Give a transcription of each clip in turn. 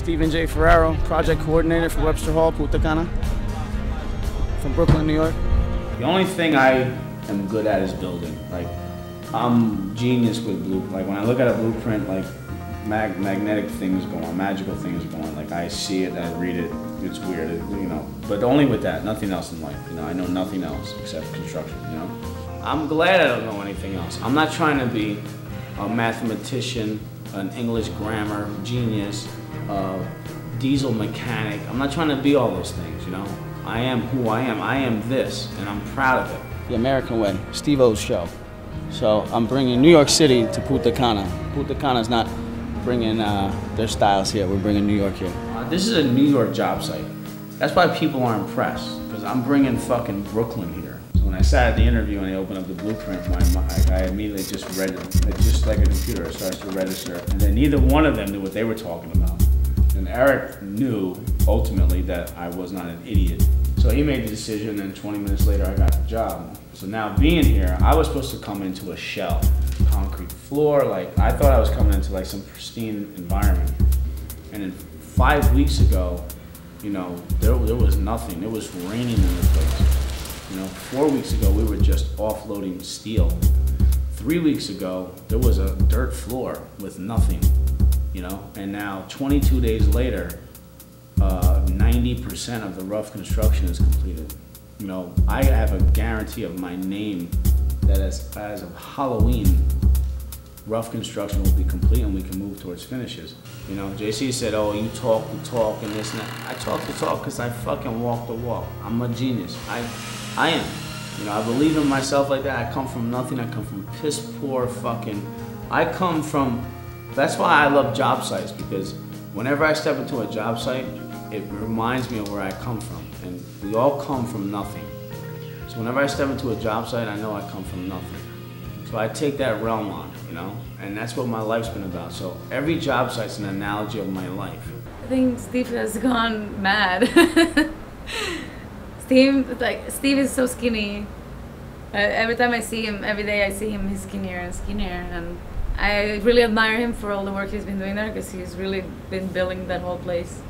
Steven Ferraro, project coordinator for Webster Hall, Punta Cana, from Brooklyn, New York. The only thing I am good at is building. Like, I'm genius with blueprint. Like, when I look at a blueprint, like, magnetic things go on, magical things go on. Like, I see it, I read it, it's weird, you know. But only with that, nothing else in life. You know, I know nothing else except construction, you know. I'm glad I don't know anything else. I'm not trying to be a mathematician, an English grammar genius, diesel mechanic. I'm not trying to be all those things, you know. I am who I am. I am this, and I'm proud of it. The American way, Steve-O's show. So I'm bringing New York City to Punta Cana. Punta Cana's not bringing their styles here. We're bringing New York here. This is a New York job site. That's why people are impressed, because I'm bringing fucking Brooklyn here. So when I sat at the interview and they opened up the blueprint, I immediately just read it, just like a computer. It starts to register. And then neither one of them knew what they were talking about. And Eric knew, ultimately, that I was not an idiot. So he made the decision, and 20 minutes later, I got the job. So now being here, I was supposed to come into a shell. Concrete floor, like, I thought I was coming into like some pristine environment. And then 5 weeks ago, you know, there was nothing. It was raining in the place. You know, 4 weeks ago, we were just offloading steel. 3 weeks ago, there was a dirt floor with nothing, you know? And now, 22 days later, 90% of the rough construction is completed. You know, I have a guarantee of my name that as of Halloween, rough construction will be complete and we can move towards finishes. You know, JC said, oh, you talk the talk and this and that. I talk the talk because I fucking walk the walk. I'm a genius. I am. You know, I believe in myself like that. I come from nothing. I come from piss poor fucking, that's why I love job sites, because whenever I step into a job site, it reminds me of where I come from. And we all come from nothing. So whenever I step into a job site, I know I come from nothing. So I take that realm on, you know? And that's what my life's been about. So every job site's an analogy of my life. I think Steve has gone mad. Steve is so skinny. Every time I see him, every day I see him, he's skinnier and skinnier. And I really admire him for all the work he's been doing there, because he's really been building that whole place.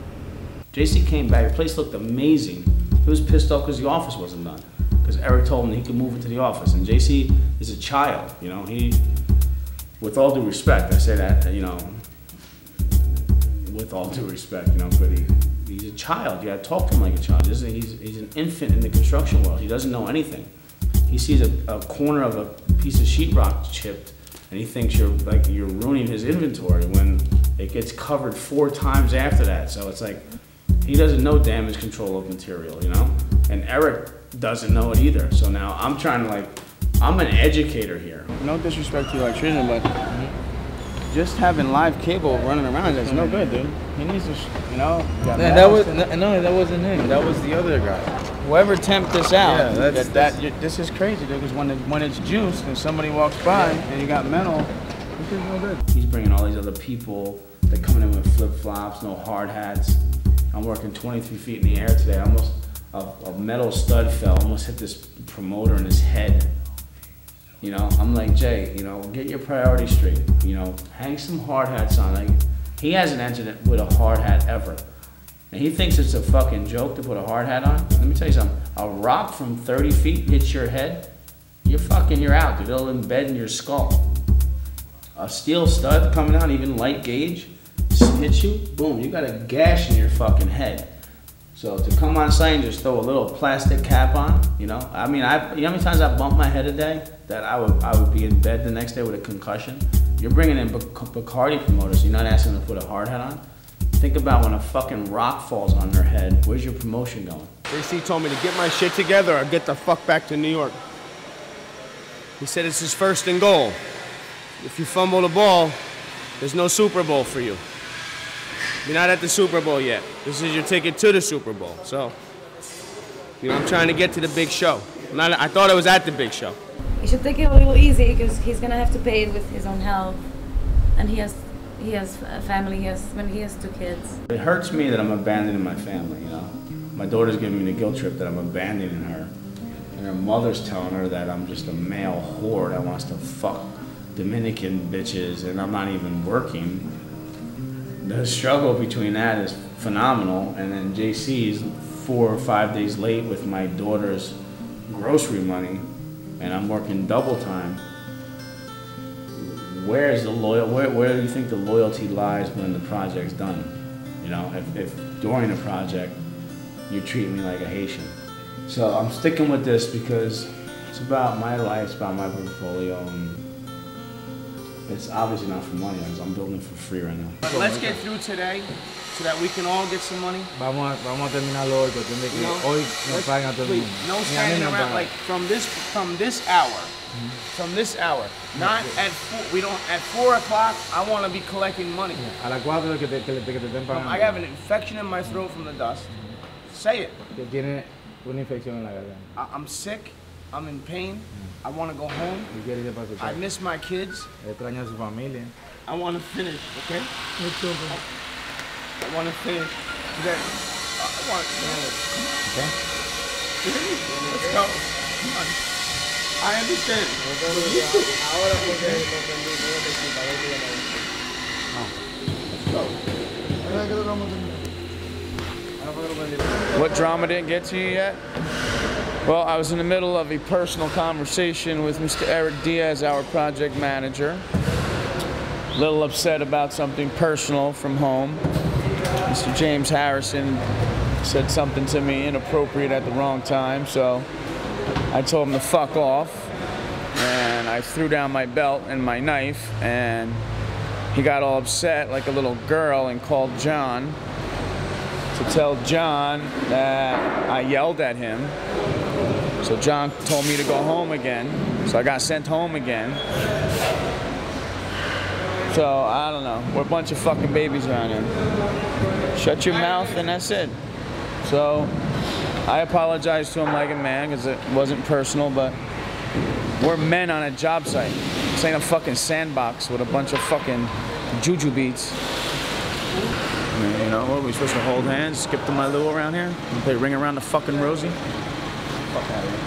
JC came back, the place looked amazing. He was pissed off because the office wasn't done. Because Eric told him he could move into the office. And JC is a child, you know. He, with all due respect, I say that, you know, with all due respect, you know, but he's a child. You gotta talk to him like a child. He's an infant in the construction world. He doesn't know anything. He sees a corner of a piece of sheetrock chipped, and he thinks you're ruining his inventory when it gets covered 4 times after that. So it's like, he doesn't know damage control of material, you know? And Eric doesn't know it either. So now I'm trying to I'm an educator here. No disrespect to the electrician, but just having live cable running around, that's no good, dude. He needs to, you know? That wasn't him. That was the other guy. Whoever temped this out, yeah, this is crazy, dude, because when it's juiced and somebody walks by and you got metal, this is no good. He's bringing all these other people. They're coming in with flip-flops, no hard hats. I'm working 23 feet in the air today. Almost a metal stud fell, almost hit this promoter in his head. You know, I'm like, Jay, you know, get your priorities straight. You know, hang some hard hats on. Like, he hasn't entered it with a hard hat ever. And he thinks it's a fucking joke to put a hard hat on. Let me tell you something. A rock from 30 feet hits your head, you're out, dude. It'll embed in your skull. A steel stud coming out, even light gauge, hits you, boom, you got a gash in your fucking head. So to come on site and just throw a little plastic cap on, you know? I mean, you know how many times I bumped my head a day that I would be in bed the next day with a concussion? You're bringing in Bacardi promoters, you're not asking them to put a hard hat on? Think about when a fucking rock falls on their head, where's your promotion going? JC told me to get my shit together or get the fuck back to New York. He said it's his first and goal. If you fumble the ball, there's no Super Bowl for you. You're not at the Super Bowl yet. This is your ticket to the Super Bowl. So, you know, I'm trying to get to the big show. I thought I was at the big show. He should take it a little easy, because he's gonna have to pay it with his own health, and he has a family. He has 2 kids. It hurts me that I'm abandoning my family. You know, my daughter's giving me the guilt trip that I'm abandoning her, and her mother's telling her that I'm just a male whore that wants to fuck Dominican bitches, and I'm not even working. the struggle between that is phenomenal, and then JC is 4 or 5 days late with my daughter's grocery money, and I'm working double time. Where is the where do you think the loyalty lies when the project's done? You know, if during the project you treat me like a Haitian. So I'm sticking with this because it's about my life, it's about my portfolio, and it's obviously not for money. I'm building for free right now. Let's get through today so that we can all get some money. Vamos a terminarlo hoy, cuestión de que hoy nos paguen a todo el mundo. No standing around, like from this hour. From this hour, not at 4 o'clock. I want to be collecting money. A las 4 que te estén pagando. I have an infection in my throat from the dust. Say it. Que tiene una infección en la garganta. I'm sick. I'm in pain. I want to go home. I miss my kids. Extraño a su familia. I want to finish, okay? I want to finish. Okay. Okay. Let's go. Come on. I understand. What drama didn't get to you yet? Well, I was in the middle of a personal conversation with Mr. Eric Diaz, our project manager. A little upset about something personal from home. Mr. James Harrison said something to me inappropriate at the wrong time, so I told him to fuck off, and I threw down my belt and my knife, and he got all upset like a little girl and called John to tell John that I yelled at him. So John told me to go home again, so I got sent home again. So I don't know, we're a bunch of fucking babies around here. Shut your mouth and that's it. So I apologized to him like a man because it wasn't personal, but we're men on a job site. This ain't a fucking sandbox with a bunch of fucking juju beats. You know, what are we supposed to hold hands, skip to my Lou around here? Play Ring Around the fucking Rosie? Fuck out of here.